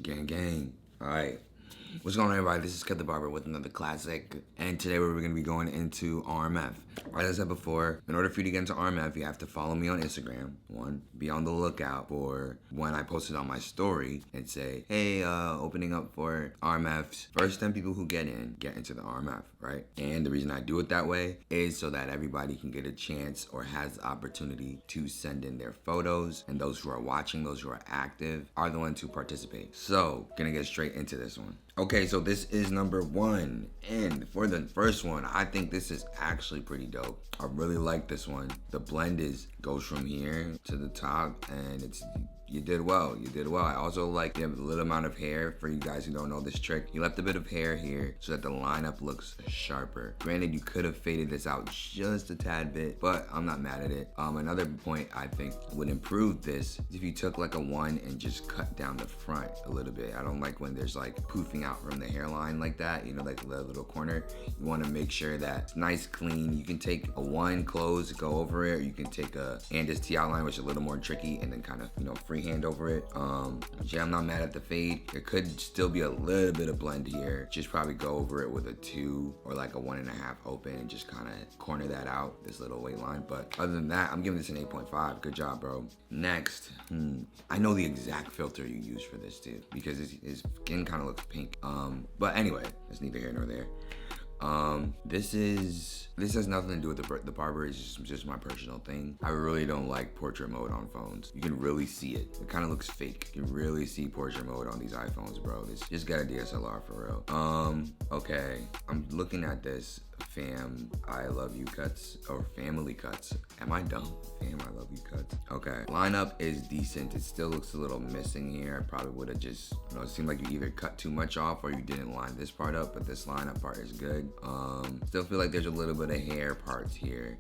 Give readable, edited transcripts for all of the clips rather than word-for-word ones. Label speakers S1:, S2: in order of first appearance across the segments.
S1: Gang, gang. All right. What's going on, everybody? This is Cut the Barber with another classic. And today we're going to be going into RM&F. As I said before, in order for you to get into RM&F, you have to follow me on Instagram. One, be on the lookout for when I post it on my story and say, hey, opening up for RM&F's. First 10 people who get into the RM&F, right? And the reason I do it that way is so that everybody can get a chance or has the opportunity to send in their photos. And those who are watching, those who are active, are the ones who participate. So, gonna get straight into this one. Okay, so this is number one, and for the first one, I think this is actually pretty dope. I really like this one. The blend goes from here to the top, and you did well. You did well. I also like the little amount of hair. For you guys who don't know this trick, you left a bit of hair here so that the lineup looks sharper. Granted, you could have faded this out just a tad bit, but I'm not mad at it. Another point I think would improve this is if you took like a 1 and just cut down the front a little bit. I don't like when there's like poofing out from the hairline like that, you know, like the little corner. You want to make sure that it's nice, clean. You can take a 1 close, go over it, or you can take a Andis T outline, which is a little more tricky, and then kind of, you know, freehand over it. Yeah, I'm not mad at the fade. There could still be a little bit of blend here. Just probably go over it with a 2 or like a 1.5 open and just kind of corner that out, this little weight line. But other than that, I'm giving this an 8.5. Good job, bro. Next, I know the exact filter you use for this too, because his skin kind of looks pink. But anyway, it's neither here nor there. This has nothing to do with the barber. It's just my personal thing. I really don't like portrait mode on phones. You can really see it. It kind of looks fake. You can really see portrait mode on these iPhones, bro. Just get a DSLR for real. Okay. I'm looking at this fam I love you cuts or family cuts. Am I dumb? Fam I love you cuts. Okay. Lineup is decent. It still looks a little missing here. I probably would have just, you know, it seemed like you either cut too much off or you didn't line this part up, but this lineup part is good. Still feel like there's a little bit of hair parts here.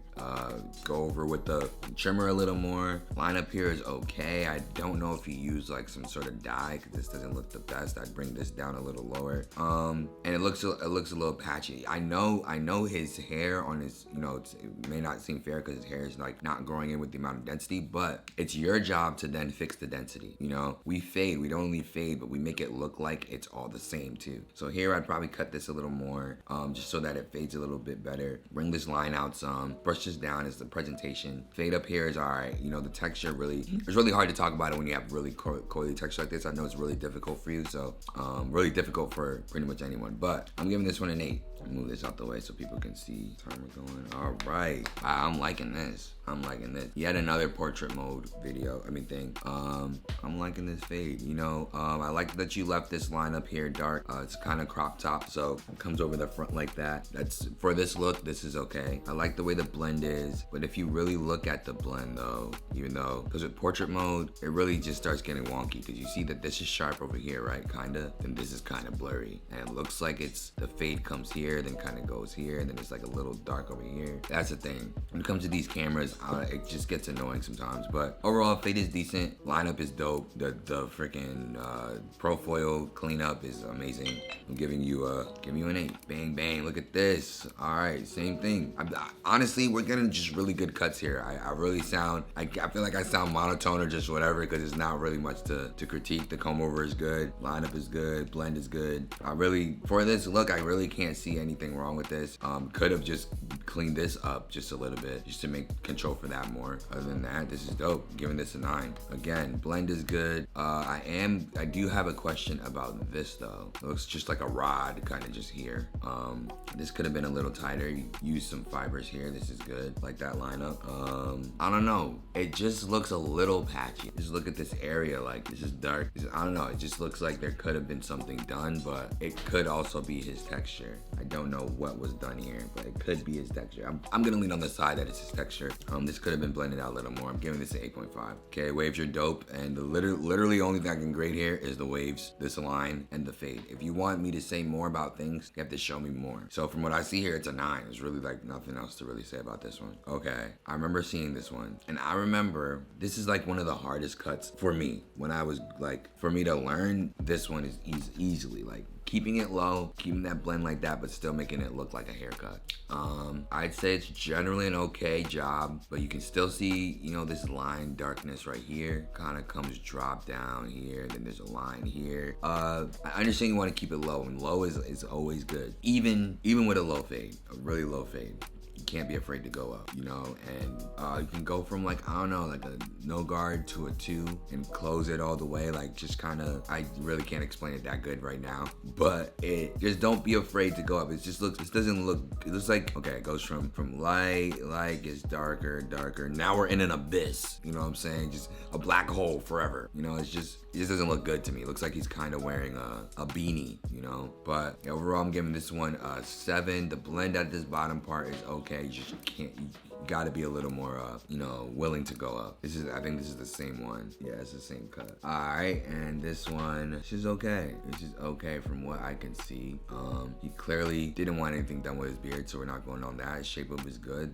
S1: Go over with the trimmer a little more. Lineup here is okay. I don't know if you use like some sort of dye because this doesn't look the best. I'd bring this down a little lower. And it looks a little patchy. I know his hair on his, you know, it may not seem fair because his hair is like not growing in with the amount of density, but it's your job to then fix the density. You know, we don't only fade, but we make it look like it's all the same too. So here I'd probably cut this a little more, just so that it fades a little bit better. Bring this line out some, brush this down as the presentation. Fade up here is all right. You know, the texture it's really hard to talk about it when you have really coily texture like this. I know it's really difficult for you, so really difficult for pretty much anyone, but I'm giving this one an 8. I'll move this out the way so people can see timer going. All right, I'm liking this. Yet another portrait mode thing. I'm liking this fade. You know, I like that you left this line up here dark. It's kind of crop top, so it comes over the front like that. That's for this look. This is okay. I like the way the blend is, but if you really look at the blend though, because with portrait mode, it really just starts getting wonky because you see that this is sharp over here, right? Kinda. Then this is kind of blurry, and it looks like the fade comes here, then kind of goes here, and then it's like a little dark over here. That's the thing. When it comes to these cameras, it just gets annoying sometimes, but overall fade is decent. Lineup is dope. The freaking Profoil cleanup is amazing. I'm giving you an 8. Bang bang. Look at this. All right, same thing. Honestly, we're getting just really good cuts here. I really sound. I feel like I sound monotone or just whatever because it's not really much to critique. The comb over is good. Lineup is good. Blend is good. For this look, I really can't see anything wrong with this. Could have just cleaned this up just a little bit just to make control for that more. Other than that, this is dope. Giving this a 9. Again, blend is good. I do have a question about this though. It looks just like a rod kind of just here. This could have been a little tighter. You use some fibers here. This is good. Like that lineup. I don't know. It just looks a little patchy. Just look at this area. Like this is dark. I don't know. It just looks like there could have been something done, but it could also be his texture. I don't know what was done here, but it could be his texture. I'm gonna lean on the side that it's his texture. This could have been blended out a little more. I'm giving this an 8.5. Okay, waves are dope, and the literally only thing I can grade here is the waves, this line, and the fade. If you want me to say more about things, you have to show me more. So from what I see here, it's a 9. There's really like nothing else to really say about this one. Okay, I remember seeing this one, and I remember this is like one of the hardest cuts for me when I was like, for me to learn this one is easily like keeping it low, keeping that blend like that, but still making it look like a haircut. I'd say it's generally an okay job, but you can still see, you know, this line darkness right here kind of comes drop down here, then there's a line here. I understand you want to keep it low, and low is always good, even with a low fade, a really low fade. You can't be afraid to go up, you know, and you can go from like, I don't know, like a no guard to a 2 and close it all the way. Like, just kind of, I really can't explain it that good right now, but just don't be afraid to go up. It just looks, it doesn't look, it looks like, okay, it goes from light gets darker. Now we're in an abyss, you know what I'm saying? Just a black hole forever, you know. It just doesn't look good to me. It looks like he's kind of wearing a beanie, you know. But overall, I'm giving this one a 7. The blend at this bottom part is okay. You just can't, you gotta be a little more, you know, willing to go up. I think this is the same one. Yeah, it's the same cut. All right, and this one, it's just okay. It's just okay from what I can see. He clearly didn't want anything done with his beard, so we're not going on that. Shape up is good.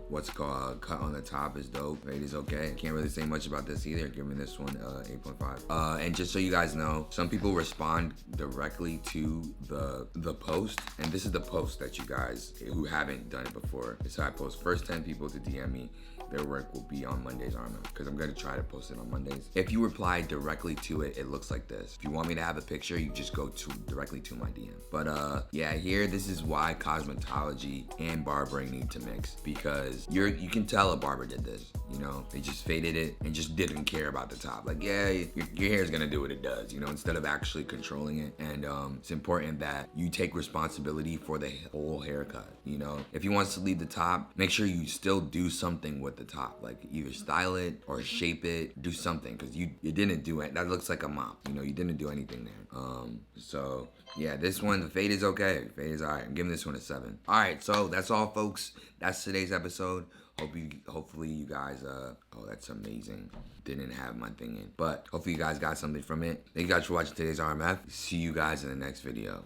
S1: What's called cut on the top is dope. Fade is okay. Can't really say much about this either. Giving this one 8.5. And just so you guys know, some people respond directly to the post, and this is the post that you guys who haven't done it before. So I post first 10 people to DM me. Their work will be on Mondays RM&F, because I'm gonna try to post it on Mondays. If you reply directly to it, it looks like this. If you want me to have a picture, you just go directly to my DM. But yeah, here, this is why cosmetology and barbering need to mix, because you can tell a barber did this, you know. They just faded it and just didn't care about the top. Like, yeah, your hair is gonna do what it does, you know, instead of actually controlling it. And it's important that you take responsibility for the whole haircut, you know. If you want to leave the top, make sure you still do something with the top, like either style it or shape it, do something, because you didn't do it. That looks like a mop, you know. You didn't do anything there. So yeah, this one, the fade is okay. Fade is all right. I'm giving this one a 7. All right, so that's all, folks. That's today's episode. Hopefully you guys, oh, that's amazing. Didn't have my thing in, but hopefully you guys got something from it. Thank you guys for watching today's RM&F. See you guys in the next video.